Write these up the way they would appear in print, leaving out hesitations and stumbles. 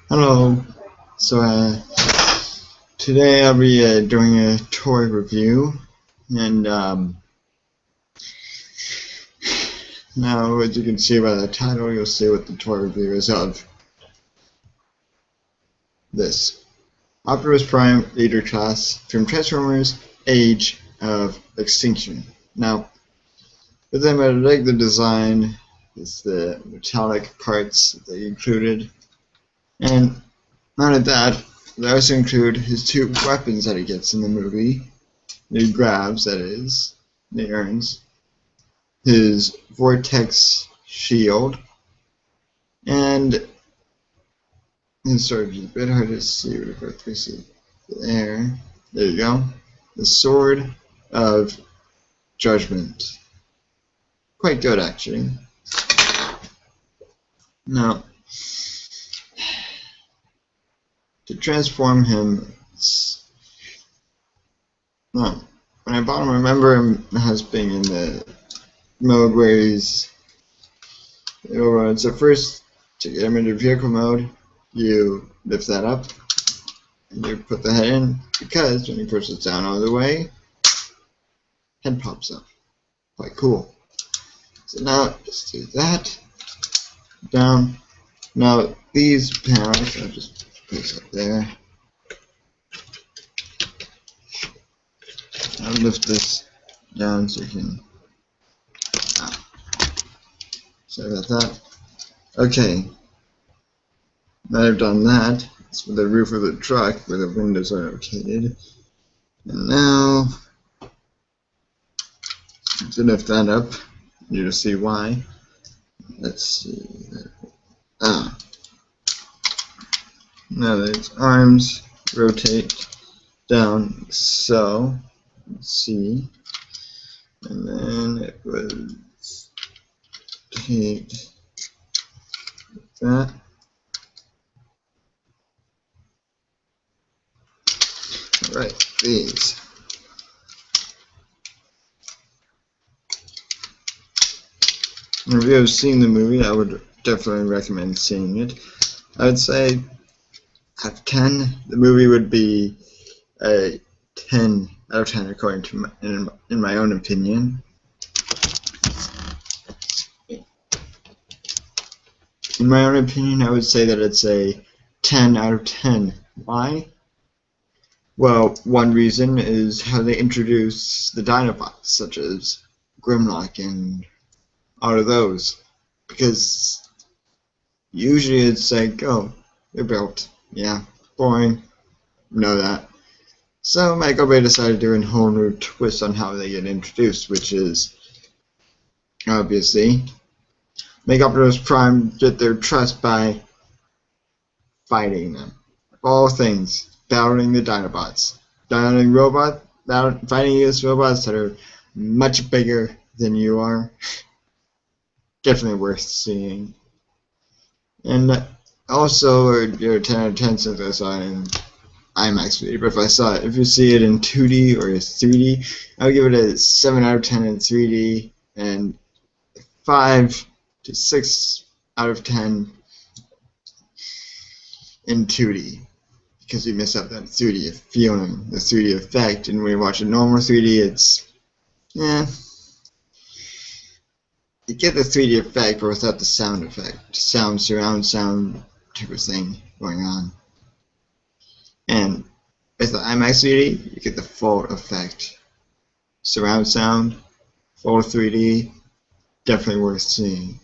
Hello. So today I'll be doing a toy review, and now as you can see by the title, you'll see what the toy review is of. This Optimus Prime Leader Class from Transformers: Age of Extinction. Now, the thing I like the design is the metallic parts that they included, and not only that, they also include his two weapons that he gets in the movie. He grabs, that is, he earns his vortex shield, and it's sort of a bit hard to see with the vortex there. There you go. The Sword of Judgment. Quite good, actually. Now, to transform him, when I bought him, I remember him as being in the mode where he's, so first, to get him into vehicle mode, you lift that up, and you put the head in, because when you push it down all the way, head pops up. Quite cool. So now, just do that, down. Now, these panels, I'll just place up there. I'll lift this down so you can. Sorry about that. Okay. Now I've done that. It's for the roof of the truck where the windows are located. And now, to lift that up, you'll see why. Let's see. Now these arms rotate down, so let's see, and then it would take that. Alright, these. If you have seen the movie, I would definitely recommend seeing it. I would say out of 10, the movie would be a 10 out of 10 according to in my own opinion. In my own opinion, I would say that it's a 10 out of 10. Why? Well, one reason is how they introduce the Dinobots, such as Grimlock and all of those. Because usually it's like, oh, they're built. Yeah, boring. Know that. So Michael Bay decided to do a whole new twist on how they get introduced, which is obviously make Optimus Prime get their trust by fighting them. Of all things, battling the Dinobots, fighting against robots that are much bigger than you are. Definitely worth seeing. And also, you're 10 out of 10 since I saw it in IMAX 3D, but if you see it in 2D or 3D, I would give it a 7 out of 10 in 3D and 5 to 6 out of 10 in 2D, because you miss out that 3D feeling, the 3D effect, and when you watch a normal 3D, it's, you get the 3D effect, but without the sound effect, surround sound type of thing going on. And with the IMAX 3D, you get the full effect. Surround sound, full 3D, definitely worth seeing.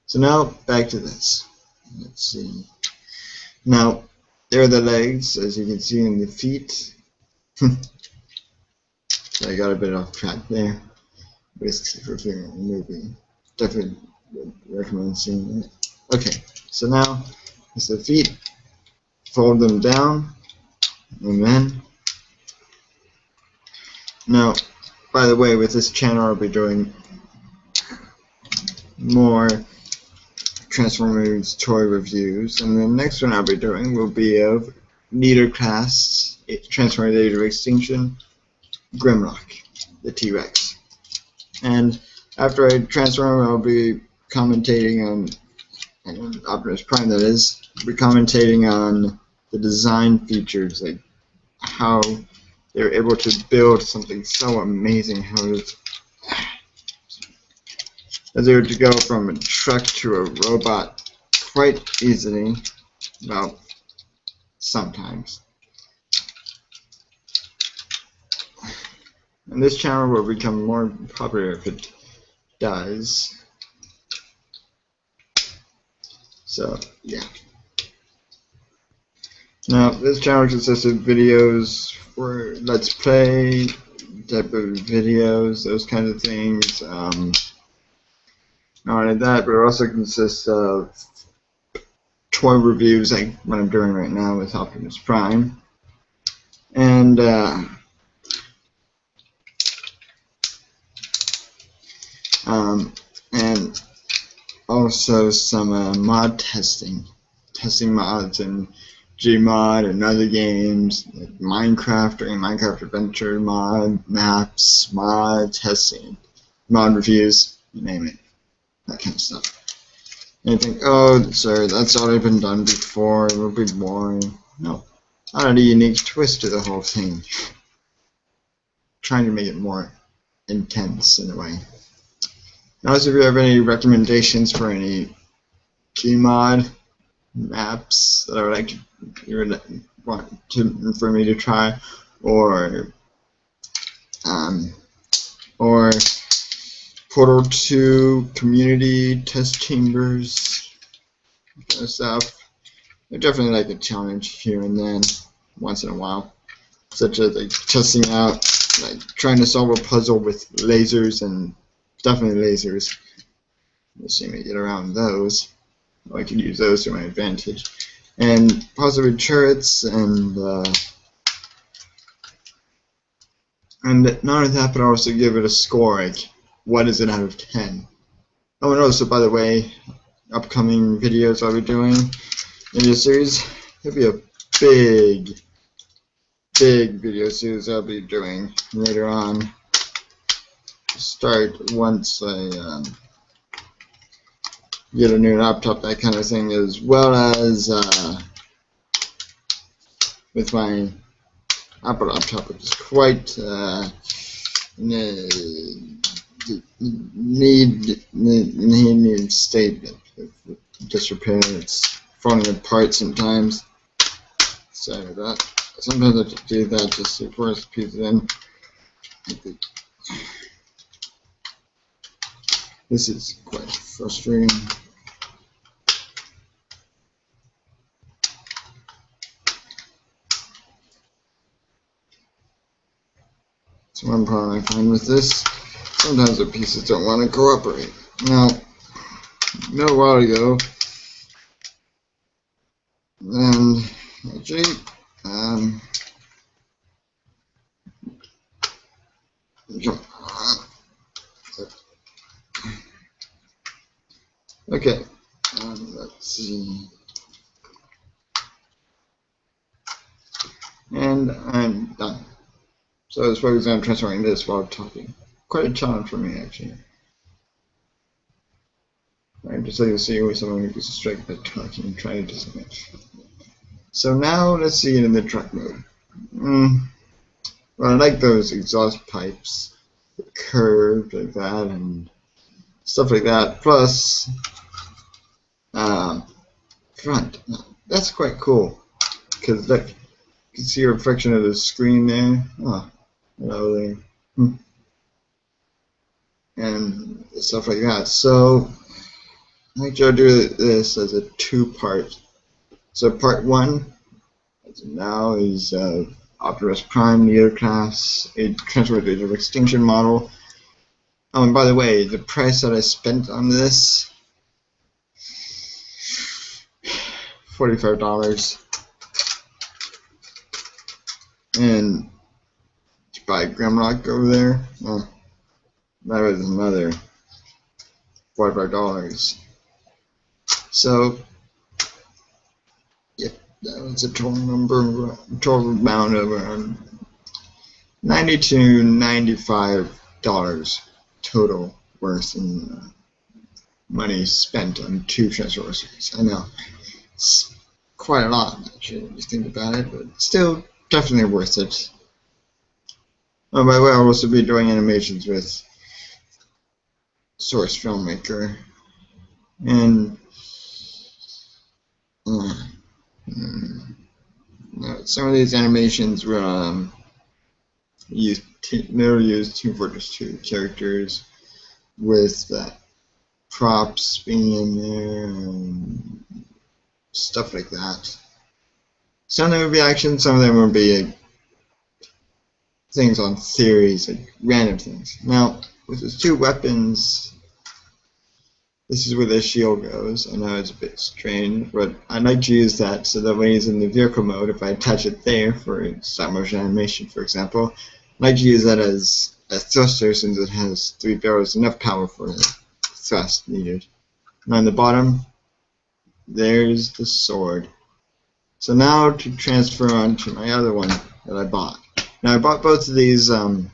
So now, back to this. Let's see. Now, there are the legs, as you can see, in the feet. So I got a bit off track there. Basically for viewing the movie. Definitely would recommend seeing it. Okay, so now, it's the feet. Fold them down, and then, now, by the way, with this channel I'll be doing more Transformers toy reviews, and the next one I'll be doing will be of Leader Class, Transformers Age of Extinction, Grimlock, the T-Rex. And after I transform, I'll be commentating on and Optimus Prime that is, we're commentating on the design features, like how they were able to build something so amazing, how it was able to go from a truck to a robot quite easily, well, sometimes. And this channel will become more popular if it does. So, yeah. Now, this channel consists of videos for Let's Play type of videos, those kinds of things. Not only that, but it also consists of toy reviews like what I'm doing right now with Optimus Prime. And also some mod testing mods in Gmod and other games like Minecraft or Minecraft Adventure mod, maps, mod testing, mod reviews, you name it, that kind of stuff. And you think, oh, sorry, that's already been done before, it will be boring. No, I add a unique twist to the whole thing, trying to make it more intense in a way. Now, if you have any recommendations for any Gmod maps that I would like to, you would want to for me to try, or Portal 2 community test chambers, kind of stuff. I definitely like a challenge here and then, once in a while, such as like testing out, like trying to solve a puzzle with lasers, and definitely lasers. Let's see me get around those. I can use those to my advantage, and possibly turrets, and not only that, but also give it a score, like what is it out of 10. Oh, and also, by the way, upcoming videos I'll be doing in this series, there'll be a big video series I'll be doing later on. Start once I get a new laptop, that kind of thing, as well as with my Apple laptop, which is quite need state of disrepair. It's falling apart sometimes. Sorry about that. Sometimes I have to do that just to force pieces in. This is quite frustrating. So one problem I find with this, sometimes the pieces don't want to cooperate. Now, a little while ago, and actually, okay, let's see, and I'm done. So I was focused on transferring this while talking. Quite a challenge for me, actually. Right, just so you see with someone who gets distracted by talking and trying to do something. So now let's see it in the truck mode. Well, I like those exhaust pipes, curved like that, and stuff like that. Plus, front. That's quite cool, because look, you can see a reflection of the screen there. Oh, hello there. And stuff like that. So I think I'll do this as a two-part. So part one, as of now, is Optimus Prime Neo class, a transformed Age of Extinction model. Oh, and by the way, the price that I spent on this, $45. And to buy Grimlock over there, well, that was another $45. So, yeah, that was a total amount of around $90 to $95 total worth in money spent on 2 Transformers. I know it's quite a lot, actually, when you think about it, but still definitely worth it. Oh, by the way, I'll also be doing animations with Source Filmmaker, and some of these animations will use Team Fortress 2 characters with props being in there and stuff like that. Some of them will be action, some of them will be things on theories, like random things. Now, with the 2 weapons, this is where the shield goes. I know it's a bit strange, but I like to use that so that when he's in the vehicle mode, if I attach it there for stop motion animation, for example, I like to use that as a thruster since it has 3 barrels, enough power for the thrust needed. And on the bottom, there's the sword. So now to transfer on to my other one that I bought. Now I bought both of these when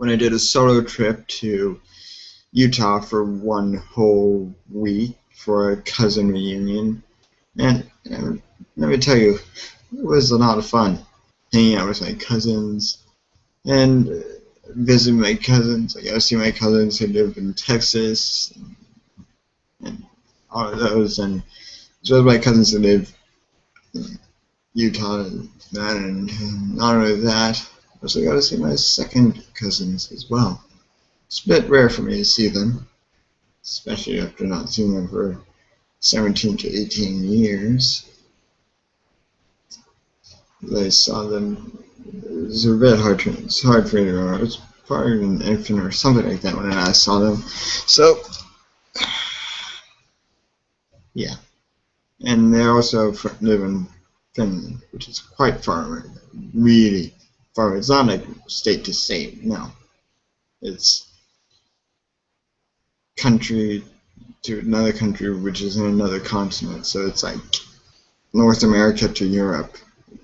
I did a solo trip to Utah for 1 whole week for a cousin reunion, and let me tell you, it was a lot of fun hanging out with my cousins and visiting my cousins. I got to see my cousins who live in Texas and all of those, and as well as my cousins who live in Utah and not only that, I also got to see my second cousins as well. It's a bit rare for me to see them, especially after not seeing them for 17 to 18 years. I saw them, it was a bit hard for me to remember. It was probably an infant or something like that when I saw them. So, yeah. And they also live in Finland, which is quite far away, really far away. It's not like state to state, no. It's country to another country which is in another continent, so it's like North America to Europe,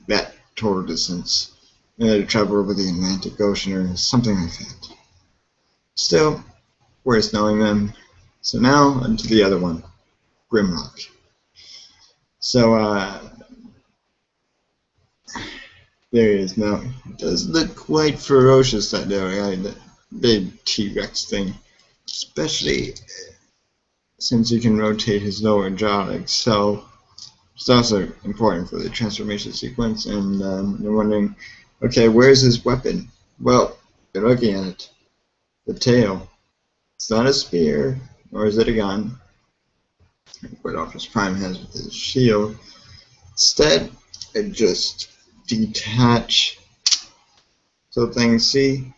that total distance. And to travel over the Atlantic Ocean or something like that. Still, worth knowing them. So now, onto the other one, Grimlock. So, there he is. Now, it does look quite ferocious, that guy, that big T-Rex thing. Especially since you can rotate his lower jaw like so. It's also important for the transformation sequence, and you're wondering, okay, where's his weapon? Well, you're looking at it. The tail. It's not a spear, nor is it a gun, what Optimus Prime has with his shield. Instead, it just detach. So things, see?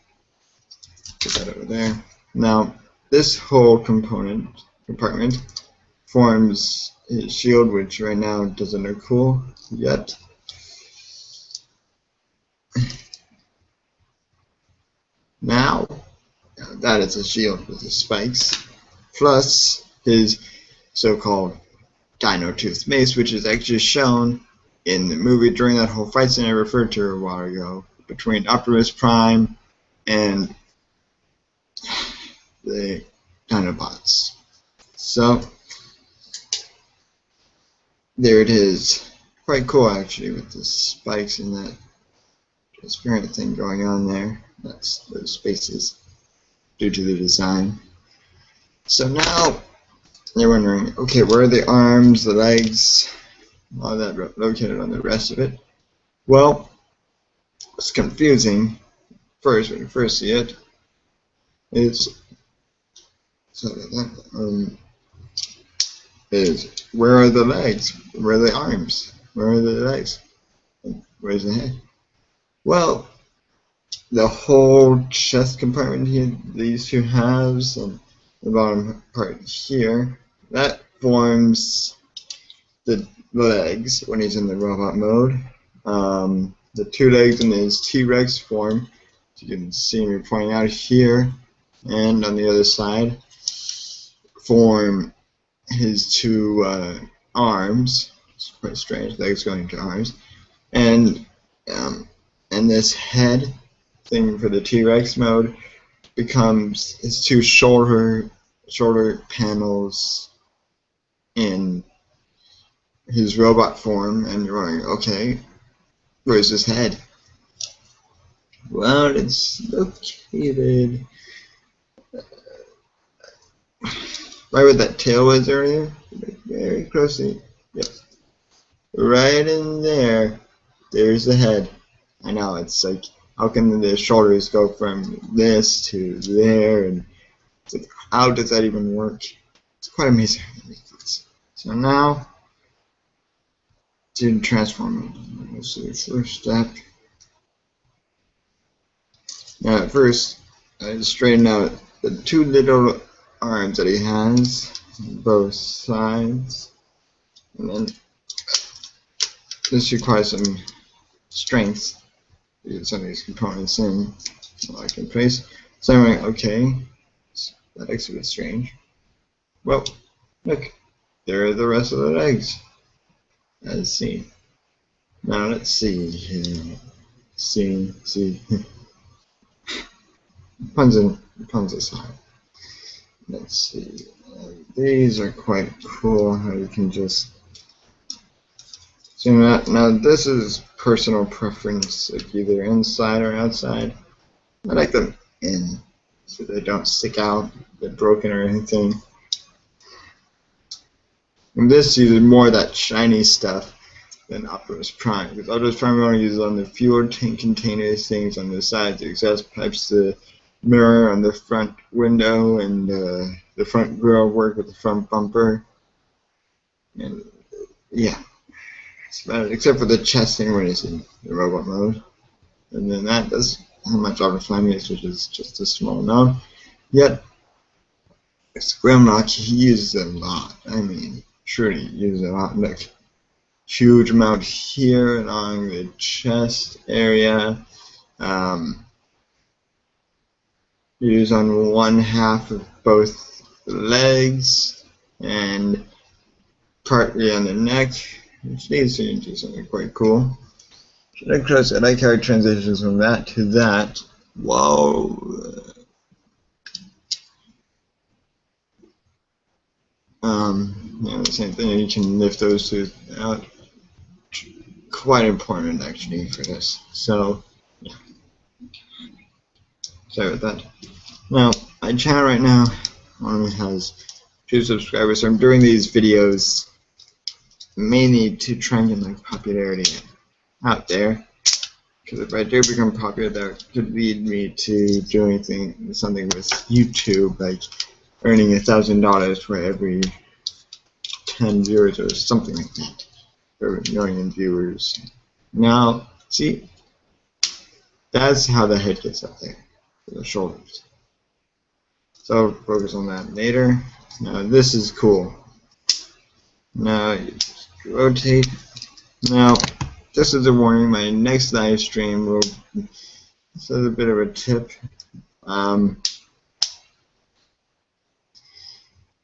Put that over there. Now, this whole compartment forms his shield, which right now doesn't look cool yet. Now, that is a shield with his spikes, plus his so-called Dino Tooth Mace, which is actually shown in the movie during that whole fight scene I referred to a while ago between Optimus Prime and the Dinobots. So there it is. Quite cool actually, with the spikes and that transparent thing going on there. That's those spaces due to the design. So now you're wondering, okay, where are the arms, the legs, all that located on the rest of it? Well, it's confusing first when you first see it. Is where are the legs? Where are the arms? Where are the legs? Where's the head? Well, the whole chest compartment here, these two halves, and the bottom part here, that forms the legs when he's in the robot mode. The 2 legs in his T-Rex form, as you can see me pointing out here, and on the other side, form his 2 arms. It's quite strange, legs going into arms, and this head thing for the T-Rex mode becomes his 2 shoulder shoulder panels in his robot form, and you're wondering, okay, where's his head? Well, it's located right where that tail was earlier. Very closely. Yep. Right in there. There's the head. I know, it's like, how can the shoulders go from this to there, and how does that even work? It's quite amazing how that makes sense. So now, to transform, let's see the first step. Now at first, I straighten out the two little arms that he has on both sides, and then this requires some strength to get some of these components in, locked in place. So I'm like, okay, that looks a bit strange. Well, look, there are the rest of the legs, as seen. Now let's see here. See. Puns aside. Let's see. These are quite cool. How you can just zoom out. Now this is personal preference, like either inside or outside. I like them in, so they don't stick out, get broken or anything. And this uses more of that shiny stuff than Optimus Prime, because Optimus Prime only uses on the fuel tank containers, things on the sides, the exhaust pipes, the mirror on the front window, and the front grille work with the front bumper. And yeah, that's about it, except for the chest thing when it's in the robot mode. And then that does how much Optimus Prime is, which is just a small amount. Yet, Grimlock, he uses a lot. I mean, surely he uses a lot. Look, huge amount here along the chest area. Use on one half of both the legs and partly on the neck, which needs to do something quite cool. I like how it transitions from that to that. Whoa. Yeah, the same thing. You can lift those two out. Quite important actually for this. So, yeah. Sorry about that. Now, my channel right now only has 2 subscribers, so I'm doing these videos mainly to try and get my popularity out there. Because if I do become popular, that could lead me to doing something with YouTube, like earning $1,000 for every 10 viewers or something like that, for 1 million viewers. Now, see, that's how the head gets up there, for the shoulders. So focus on that later. Now this is cool. Now you just rotate. Now, just as a warning, my next live stream will. This is a bit of a tip.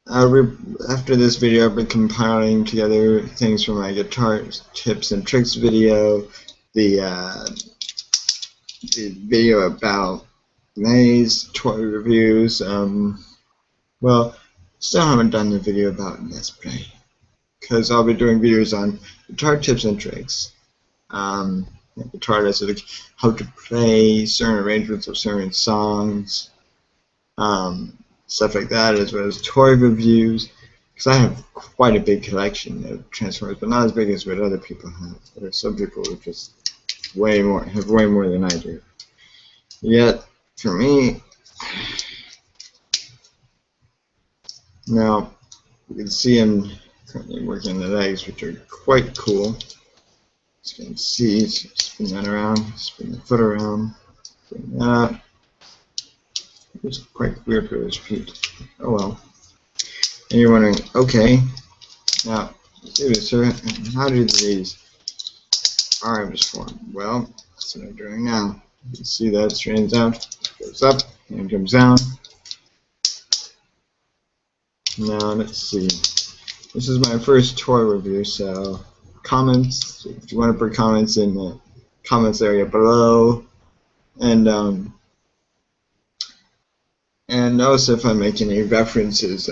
After this video, I've been compiling together things from my guitar tips and tricks video, the video about Lay's toy reviews. Well, still haven't done the video about Let's Play, because I'll be doing videos on guitar tips and tricks. Guitar lessons, like how to play certain arrangements of certain songs, stuff like that, as well as toy reviews. Because I have quite a big collection of Transformers, but not as big as what other people have. There are some people who just have way more than I do. Yet, for me, now you can see I'm currently working on the legs, which are quite cool. As you can see, so spin that around, spin the foot around, spin that out. It's quite weird for his feet. Oh well. And you're wondering, okay, now, sir, how do these arms form? Well, that's what I'm doing now. You can see that straightens out, goes up, and comes down. Now, let's see. This is my first toy review, so comments, if you want to put comments in the comments area below, and And also if I make any references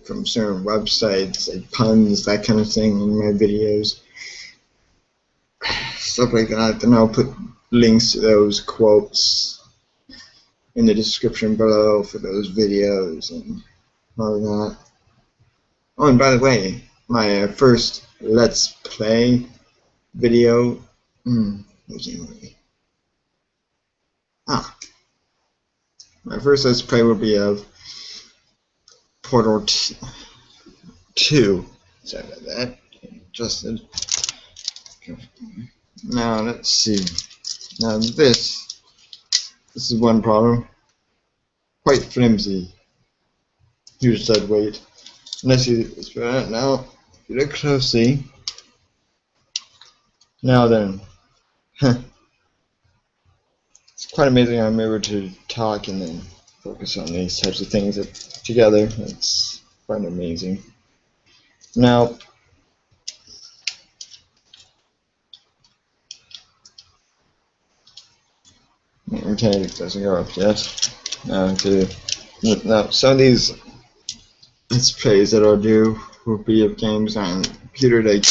from certain websites, like puns, that kind of thing in my videos, stuff like that, then I'll put links to those quotes in the description below for those videos and all that. Oh, and by the way, my first Let's Play video, my first Let's Play will be of Portal 2. Sorry about that. Adjusted. Now let's see. Now this is one problem. Quite flimsy. Huge dead weight. Unless you now, if you look closely. Now then, it's quite amazing how I'm able to talk and then focus on these types of things together. It's quite amazing. Now, okay, it doesn't go up yet. Now, some of these Let's Plays that I'll do will be of games on computer, like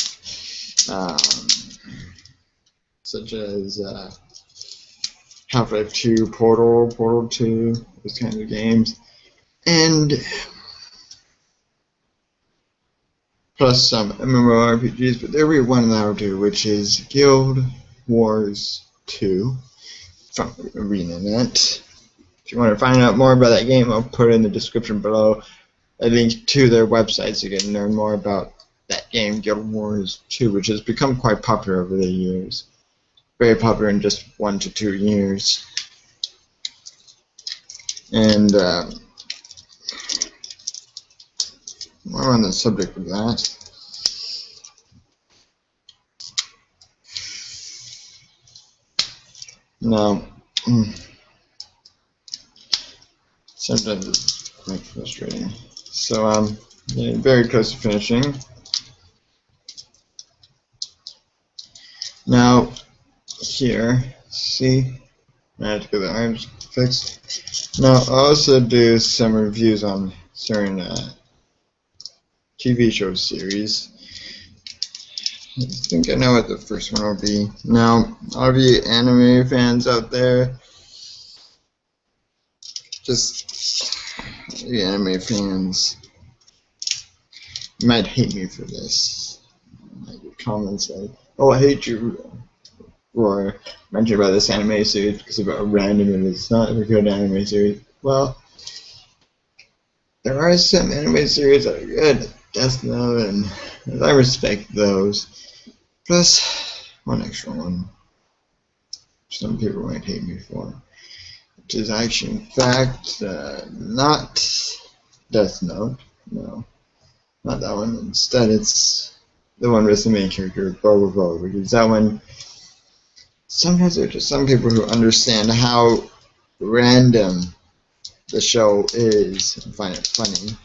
such as Half-Life 2, Portal 2, those kinds of games, and plus some MMORPGs, but there will be one that I'll do, which is Guild Wars 2 from ArenaNet. If you want to find out more about that game, I'll put in the description below a link to their website so you can learn more about that game, Guild Wars 2, which has become quite popular over the years. Very popular in just 1 to 2 years. And while on the subject of that, now sometimes it's quite frustrating. So I'm getting very close to finishing. Now here, see, I have to get the arms fixed. Now I'll also do some reviews on certain TV show series. I think I know what the first one will be. Now, all of you anime fans out there, just you anime fans, you might hate me for this. Like comments like, "Oh, I hate you," or mention about this anime series because it's about random and it's not a good anime series. Well, there are some anime series that are good, Death Note, and I respect those. Plus, one extra one some people might hate me for, which is actually, in fact, not Death Note. No, not that one. Instead, it's the one with the main character, Bobo, because that one, sometimes there's just some people who understand how random the show is and find it funny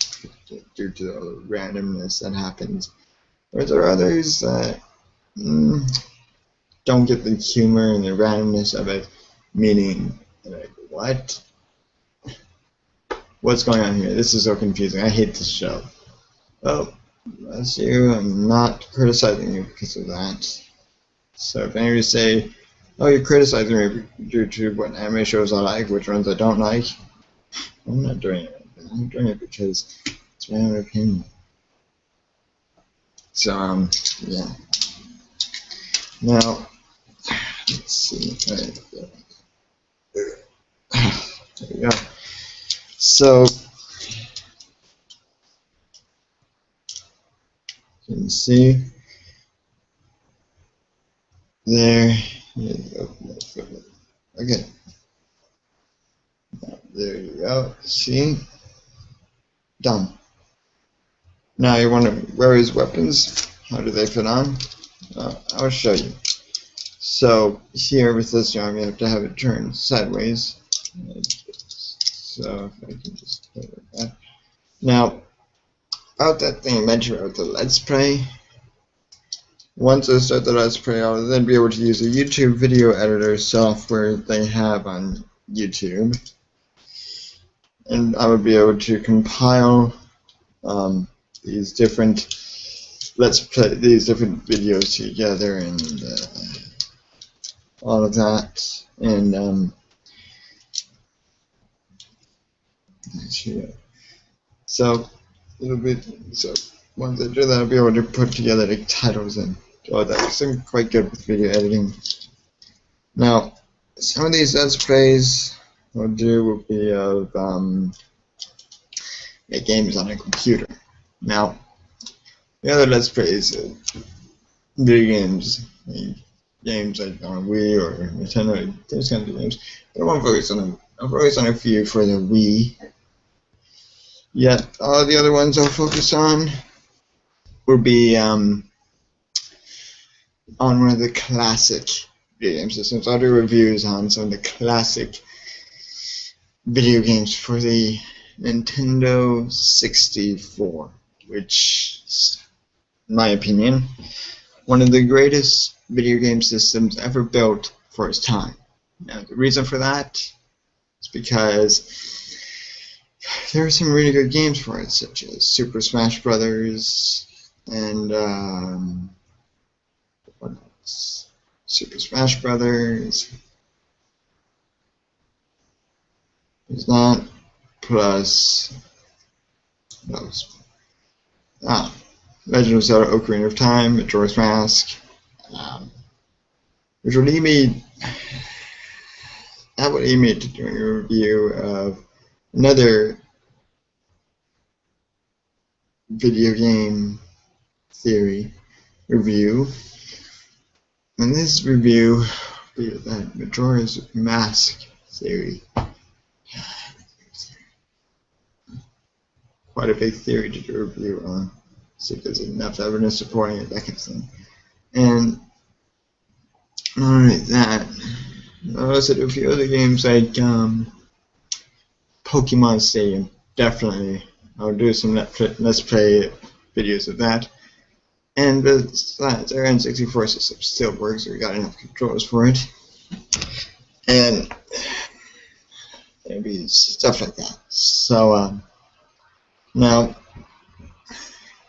due to the randomness that happens. Whereas there are others that don't get the humor and the randomness of it, meaning, like, what? What's going on here? This is so confusing. I hate this show. Well, bless you. I'm not criticizing you because of that. So if any of you say, "Oh, you're criticizing me due to what anime shows I like, which ones I don't like," I'm not doing it. I'm doing it because it's my own opinion. So, yeah. Now, let's see. There we go. So, you can see there. Okay. There you go. See? Done. Now you wonder, where is weapons? How do they fit on? I'll show you. So here with this arm, you have to have it turned sideways. So if I can just play like that. Now, about that thing I mentioned about the Let's Play. Once I start the Let's Play, I'll then be able to use the YouTube video editor software they have on YouTube. and I would be able to compile these different these different videos together, and all of that, and so it'll be so once I do that, I'll be able to put together the titles and all that. So I'm quite good with video editing. Now, some of these let's plays I'll do will be of games on a computer. Now, the other let's plays video games, games like on Wii or Nintendo, those kind of games. But I won't focus on them. I'll focus on a few for the Wii. Yet all the other ones I'll focus on will be on one of the classic video game systems. I'll do reviews on some of the classic video games for the Nintendo 64, which is, in my opinion, one of the greatest video game systems ever built for its time. Now, the reason for that is because there are some really good games for it, such as Super Smash Brothers and what else? Super Smash Brothers. There's that, plus Legend of Zelda: Ocarina of Time, Majora's Mask, which would lead me. That would lead me to doing a review of another video game theory review, and this review will be that Majora's Mask theory. Quite a big theory to do a review on, so there's enough evidence supporting it, that kind of thing. And not only that, I'll also do a few other games like Pokemon Stadium. Definitely, I'll do some Let's Play videos of that. And besides, our N64 system still works, we got enough controls for it. And maybe stuff like that. So, now,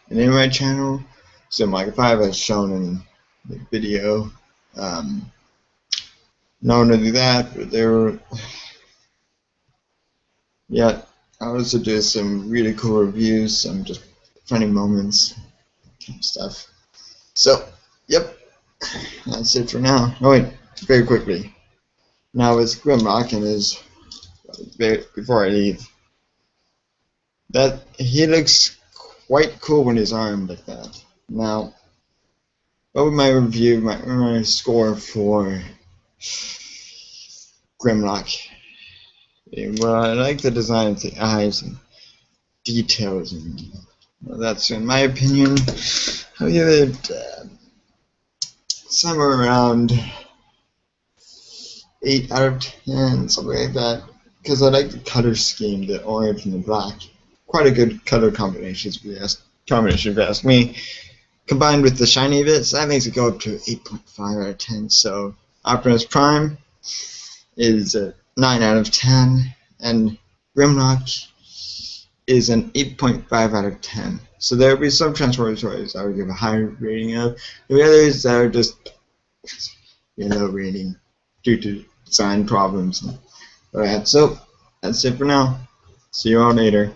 the name of my channel, so Micah 5, as shown in the video. Not only do that, but I also do some really cool reviews, some just funny moments, kind of stuff. So, yep, that's it for now. Oh wait, very quickly. Now with Grimlock and his, before I leave, that he looks quite cool when he's armed like that. Now, what would my review, my score for Grimlock? Well, I like the design of the eyes and details, and well, that's in my opinion. I'll give it somewhere around 8 out of 10, something like that, because I like the color scheme, the orange and the black. Quite a good color combination, if you ask me. Combined with the shiny bits, that makes it go up to 8.5 out of 10. So Optimus Prime is a 9 out of 10, and Grimlock is an 8.5 out of 10. So there will be some Transformers toys I would give a higher rating of. The others that are just low rating due to design problems. Alright, so that's it for now. See you all later.